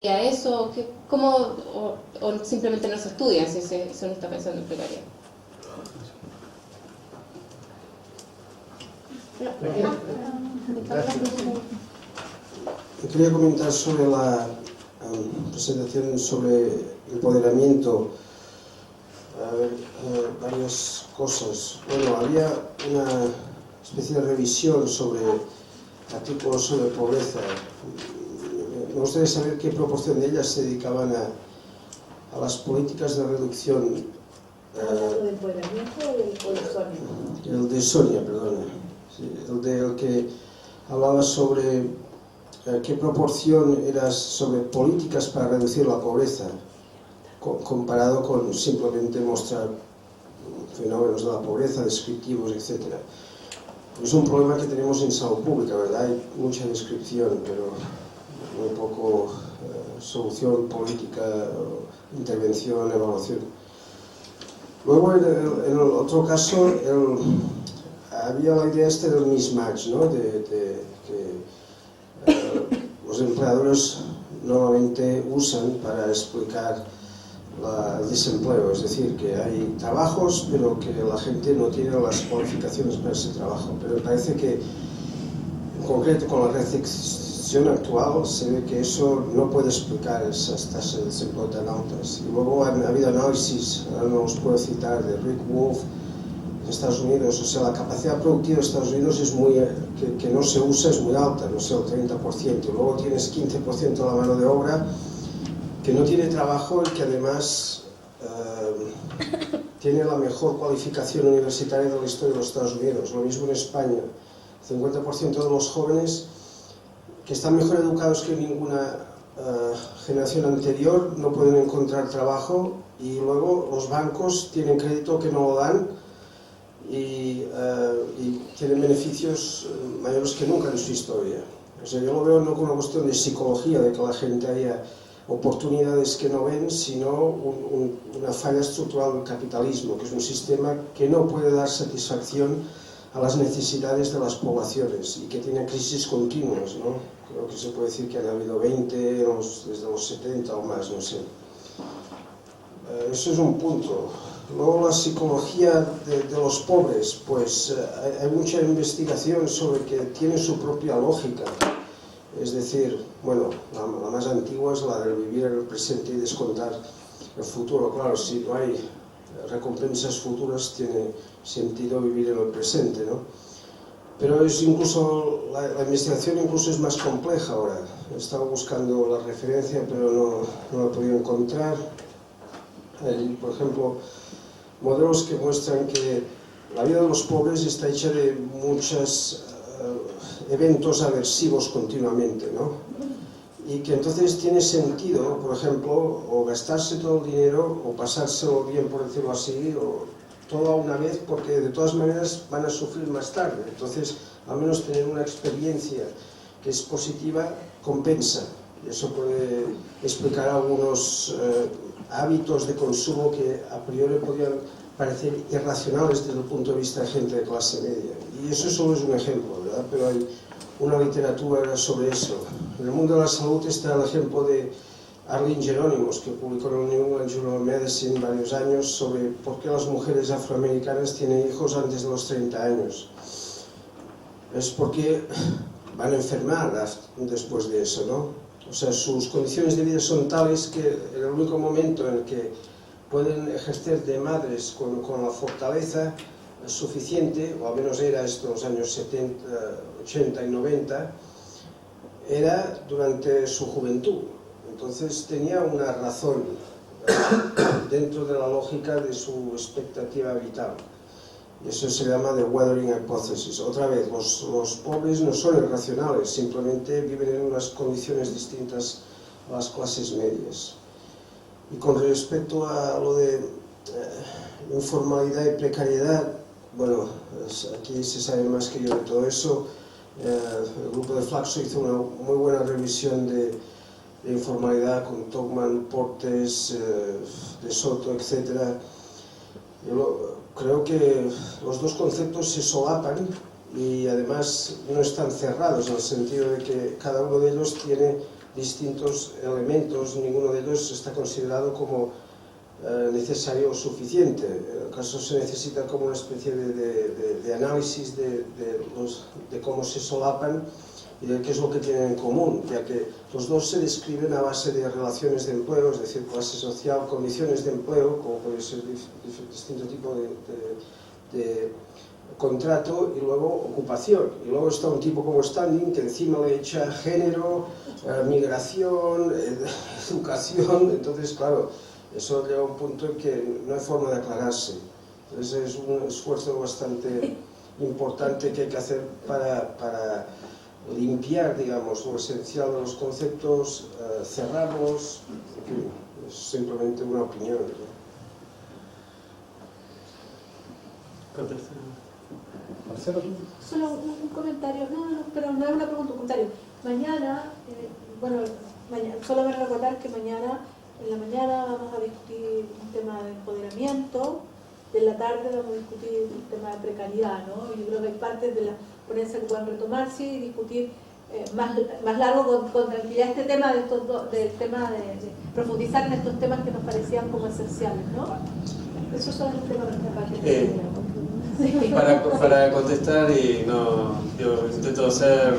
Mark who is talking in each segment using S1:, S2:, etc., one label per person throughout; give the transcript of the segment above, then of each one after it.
S1: a eso? ¿Cómo, o simplemente no se estudia si uno está pensando en precariedad?
S2: Yo quería comentar sobre la presentación sobre empoderamiento. Varias cosas. Bueno, había una especie de revisión sobre artículos sobre pobreza. Me gustaría saber qué proporción de ellas se dedicaban a las políticas de reducción.
S3: ¿El de empoderamiento o de Sonia?
S2: El de Sonia, perdona. Sí, el que hablaba sobre qué proporción era sobre políticas para reducir la pobreza, comparado con simplemente mostrar fenómenos de la pobreza, descriptivos, etc. Es un problema que tenemos en salud pública, ¿verdad? Hay mucha descripción, pero muy poco solución política, intervención, evaluación. Luego, en el otro caso, había la idea del mismatch, ¿no? Que los empleadores normalmente usan para explicar el desempleo, es decir, que hay trabajos pero que la gente no tiene las cualificaciones para ese trabajo. Pero me parece que, en concreto con la recesión actual, se ve que eso no puede explicar esas tasas de desempleo tan altas. Y luego ha habido análisis, ahora no los puedo citar, de Rick Wolf en Estados Unidos. O sea, la capacidad productiva de Estados Unidos es que no se usa, es muy alta, no sé, el 30%. Luego tienes 15% de la mano de obra que no tiene trabajo y que además tiene la mejor cualificación universitaria de la historia de los Estados Unidos. Lo mismo en España. El 50% de los jóvenes que están mejor educados que ninguna generación anterior no pueden encontrar trabajo, y luego los bancos tienen crédito que no lo dan y tienen beneficios mayores que nunca en su historia. O sea, yo lo veo no como una cuestión de psicología, de que la gente haya oportunidades que no ven, sino una falla estructural del capitalismo, que es un sistema que no puede dar satisfacción a las necesidades de las poblaciones y que tiene crisis continuas, ¿no? Creo que se puede decir que han habido 20 desde los 70 o más, no sé. Eso es un punto. Luego la psicología de los pobres, pues hay mucha investigación sobre que tiene su propia lógica. Es decir, bueno, la más antigua es la de vivir en el presente y descontar el futuro. Claro, si no hay recompensas futuras, tiene sentido vivir en el presente, ¿no? Pero es incluso, la investigación incluso es más compleja ahora. He estado buscando la referencia, pero no la he podido encontrar. Hay, por ejemplo, modelos que muestran que la vida de los pobres está hecha de muchos eventos aversivos continuamente, ¿no? Y que entonces tiene sentido, por ejemplo, o gastarse todo el dinero o pasárselo bien, por decirlo así, o todo a una vez, porque de todas maneras van a sufrir más tarde. Entonces, al menos tener una experiencia que es positiva compensa. Y eso puede explicar algunos hábitos de consumo que a priori podrían parecer irracionales desde el punto de vista de gente de clase media. Y eso solo es un ejemplo, ¿verdad? Pero hay una literatura sobre eso. En el mundo de la salud está el ejemplo de Arlene Jerónimos, que publicó en el New England Journal of Medicine varios años sobre por qué las mujeres afroamericanas tienen hijos antes de los 30 años. Es porque van a enfermar después de eso, ¿no? O sea, sus condiciones de vida son tales que en el único momento en el que pueden ejercer de madres con la fortaleza suficiente, o al menos era esto en los años 70, 80 y 90, era durante su juventud. Entonces tenía una razón dentro de la lógica de su expectativa vital. Y eso se llama the weathering hypothesis. Otra vez, los pobres no son irracionales, simplemente viven en unas condiciones distintas a las clases medias. Y con respecto a lo de informalidad y precariedad, bueno, aquí se sabe más que yo de todo eso. El grupo de Flaxo hizo una muy buena revisión de informalidad con Tocman, Portes, de Soto, etc. Yo creo que los dos conceptos se solapan y además no están cerrados, en el sentido de que cada uno de ellos tiene distintos elementos, ninguno de ellos está considerado como necesario o suficiente. En el caso se necesita como una especie de análisis de cómo se solapan y de qué es lo que tienen en común, ya que los dos se describen a base de relaciones de empleo, es decir, clase social, condiciones de empleo, como puede ser distinto tipo de contrato, y luego ocupación. Y luego está un tipo como standing, que encima le echa género, migración, educación. Entonces, claro, eso llega a un punto en que no hay forma de aclararse. Entonces es un esfuerzo bastante importante que hay que hacer para limpiar, digamos, lo esencial de los conceptos, cerrarlos. En fin, es simplemente una opinión, ¿no?
S4: Marcelo.
S3: Solo un comentario, pero no es una pregunta, un comentario. Mañana, solo me recordar que en la mañana vamos a discutir un tema de empoderamiento, y en la tarde vamos a discutir un tema de precariedad, ¿no? Yo creo que hay partes de la ponencia que pueden retomarse y discutir más largo con tranquilidad este tema de profundizar en estos temas que nos parecían como esenciales, ¿no? Eso son los temas
S5: para contestar, y yo intento ser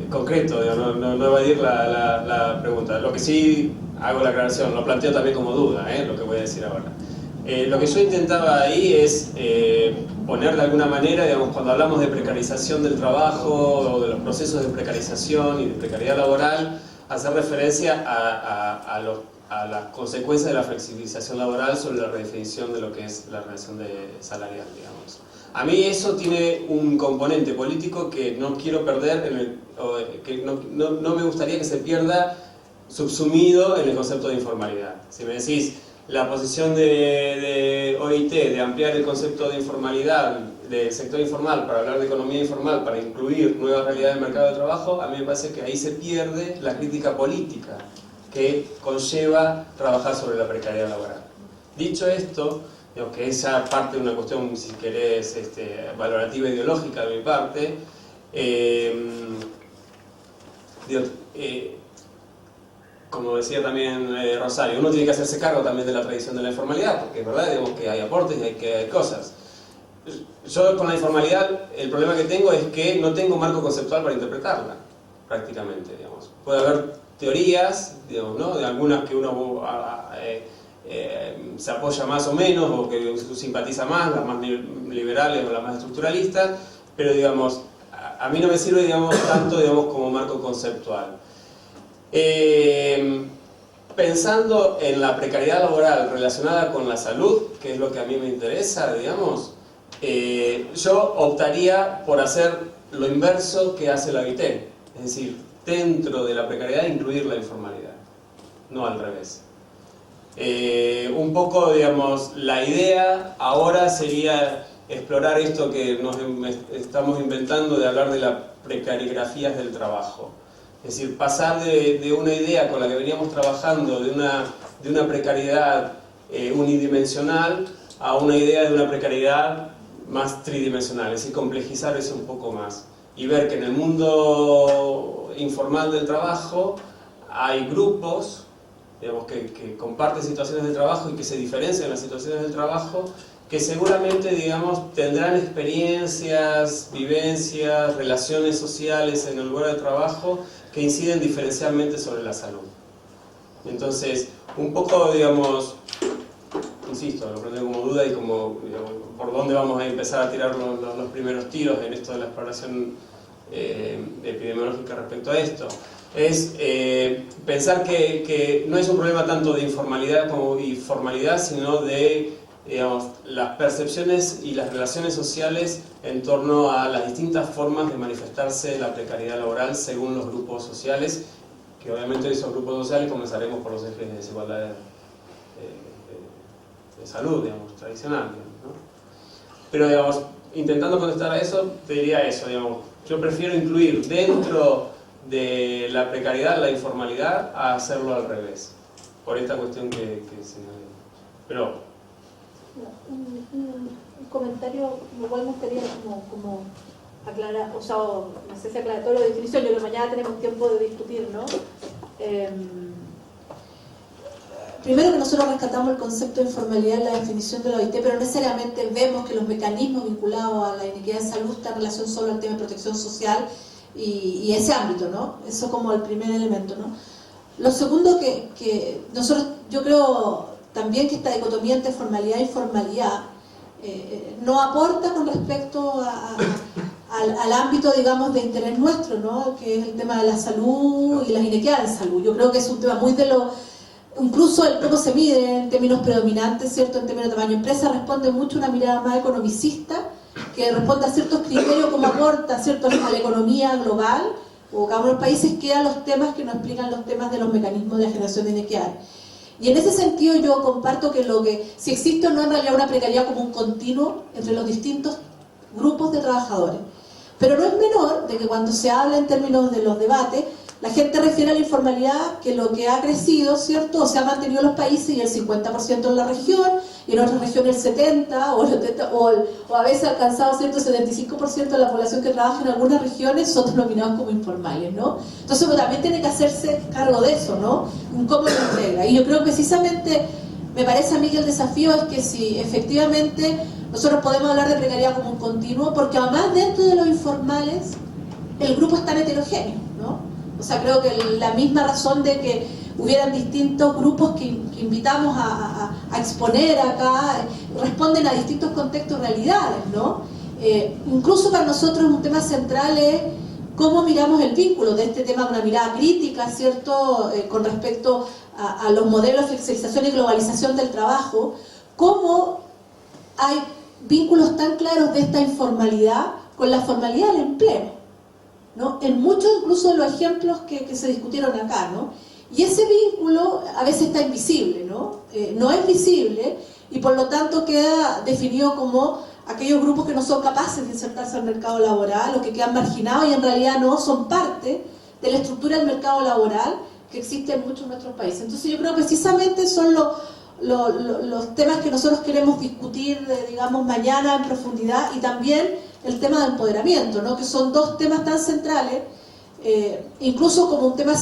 S5: concreto, no evadir la pregunta. Lo que sí hago la aclaración, lo planteo también como duda, lo que voy a decir ahora. Lo que yo intentaba ahí es poner de alguna manera, digamos, cuando hablamos de precarización del trabajo o de los procesos de precarización y de precariedad laboral, hacer referencia a las consecuencias de la flexibilización laboral sobre la redefinición de lo que es la relación salarial, digamos. A mí eso tiene un componente político que no quiero perder, que no me gustaría que se pierda subsumido en el concepto de informalidad. Si me decís, la posición de OIT de ampliar el concepto de informalidad, del sector informal, para hablar de economía informal, para incluir nuevas realidades del mercado de trabajo, a mí me parece que ahí se pierde la crítica política que conlleva trabajar sobre la precariedad laboral. Dicho esto, digo, que es ya parte de una cuestión, si querés, valorativa ideológica de mi parte, como decía también Rosario, uno tiene que hacerse cargo también de la tradición de la informalidad, porque es verdad, digamos, que hay aportes y que hay cosas. Yo con la informalidad, el problema que tengo es que no tengo marco conceptual para interpretarla, prácticamente, digamos. Puede haber teorías, digamos, ¿no? De algunas que uno se apoya más o menos, o que simpatiza más, las más liberales o las más estructuralistas, pero, digamos, a mí no me sirve, digamos, tanto, digamos, como marco conceptual. Pensando en la precariedad laboral relacionada con la salud, que es lo que a mí me interesa, digamos, yo optaría por hacer lo inverso que hace la OIT, es decir, dentro de la precariedad incluir la informalidad, no al revés. Un poco, digamos, la idea ahora sería explorar esto que nos estamos inventando de hablar de las precarigrafías del trabajo. Es decir, pasar de una idea con la que veníamos trabajando de una precariedad unidimensional a una idea de una precariedad más tridimensional, es decir, complejizar eso un poco más y ver que en el mundo informal del trabajo hay grupos, digamos, que comparten situaciones de trabajo y que se diferencian en las situaciones del trabajo, que seguramente, digamos, tendrán experiencias, vivencias, relaciones sociales en el lugar de trabajo que inciden diferencialmente sobre la salud. Entonces, un poco, digamos, insisto, lo planteo como duda y como, digamos, por dónde vamos a empezar a tirar los primeros tiros en esto de la exploración epidemiológica respecto a esto. Es pensar que no es un problema tanto de informalidad como y formalidad, sino de, digamos, las percepciones y las relaciones sociales en torno a las distintas formas de manifestarse la precariedad laboral según los grupos sociales, que obviamente esos grupos sociales comenzaremos por los ejes de desigualdad de salud, digamos, tradicional, ¿no? Pero, digamos, intentando contestar a eso, te diría eso, digamos, yo prefiero incluir dentro de la precariedad la informalidad a hacerlo al revés, por esta cuestión que señalé. Pero
S3: un comentario, igual me gustaría como aclara, o sea, no sé si aclaratorio de definición, yo creo que mañana tenemos tiempo de discutir, ¿no? Primero que nosotros rescatamos el concepto de informalidad en la definición de la OIT, pero no necesariamente vemos que los mecanismos vinculados a la inequidad de salud están en relación solo al tema de protección social y ese ámbito, ¿no? Eso como el primer elemento, ¿no? Lo segundo que nosotros, yo creo también que esta dicotomía entre formalidad y informalidad no aporta con respecto al ámbito, digamos, de interés nuestro, ¿no? Que es el tema de la salud y las inequidades de salud. Yo creo que es un tema muy de lo... Incluso el cómo se mide en términos predominantes, ¿cierto? En términos de tamaño de empresa, responde mucho a una mirada más economicista, que responde a ciertos criterios como aporta, ¿cierto?, a la economía global, o cada uno de los países, que a los temas que nos explican los temas de los mecanismos de generación de inequidades. Y en ese sentido yo comparto que si existe o no en realidad una precariedad como un continuo entre los distintos grupos de trabajadores. Pero no es menor de que cuando se habla en términos de los debates, la gente refiere a la informalidad que lo que ha crecido, ¿cierto?, o se ha mantenido en los países y el 50% en la región, y en otras regiones el 70%, o a veces ha alcanzado, ¿cierto?, el 75% de la población que trabaja en algunas regiones son denominados como informales, ¿no? Entonces uno también tiene que hacerse cargo de eso, ¿no? ¿Cómo lo integra? Y yo creo que precisamente, me parece a mí que el desafío es que si efectivamente nosotros podemos hablar de precariedad como un continuo, porque además dentro de los informales el grupo es tan heterogéneo, ¿no? O sea, creo que la misma razón de que hubieran distintos grupos que invitamos a exponer acá responden a distintos contextos y realidades, ¿no? Incluso para nosotros un tema central es cómo miramos el vínculo de este tema con una mirada crítica, ¿cierto?, con respecto a los modelos de flexibilización y globalización del trabajo, cómo hay vínculos tan claros de esta informalidad con la formalidad del empleo, ¿no? En muchos incluso de los ejemplos que se discutieron acá, ¿no? Y ese vínculo a veces está invisible, ¿no? No es visible y por lo tanto queda definido como aquellos grupos que no son capaces de insertarse al mercado laboral o que quedan marginados y en realidad no son parte de la estructura del mercado laboral que existe en muchos de nuestros países. Entonces yo creo que precisamente son los temas que nosotros queremos discutir, digamos, mañana en profundidad, y también el tema del empoderamiento, ¿no?, que son dos temas tan centrales, incluso como un tema,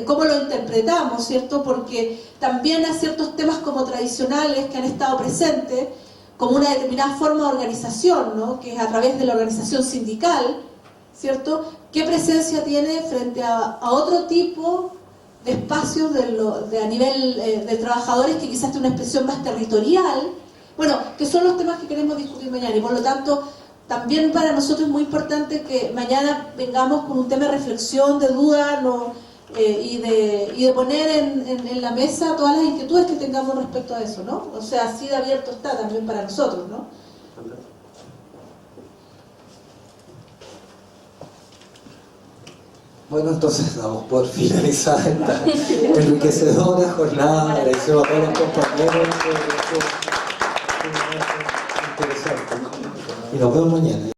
S3: cómo lo interpretamos, ¿cierto?, porque también hay ciertos temas como tradicionales que han estado presentes, como una determinada forma de organización, ¿no?, que es a través de la organización sindical, ¿cierto?, qué presencia tiene frente a otro tipo de espacios a nivel de trabajadores que quizás tiene una expresión más territorial, bueno, que son los temas que queremos discutir mañana, y por lo tanto también para nosotros es muy importante que mañana vengamos con un tema de reflexión, de duda, ¿no?, y de poner en la mesa todas las inquietudes que tengamos respecto a eso, ¿no? O sea, así de abierto está también para nosotros, ¿no?
S4: Bueno, entonces damos por finalizada esta enriquecedora jornada. Agradecemos a todos los compañeros. Interesante. Y nos vemos mañana.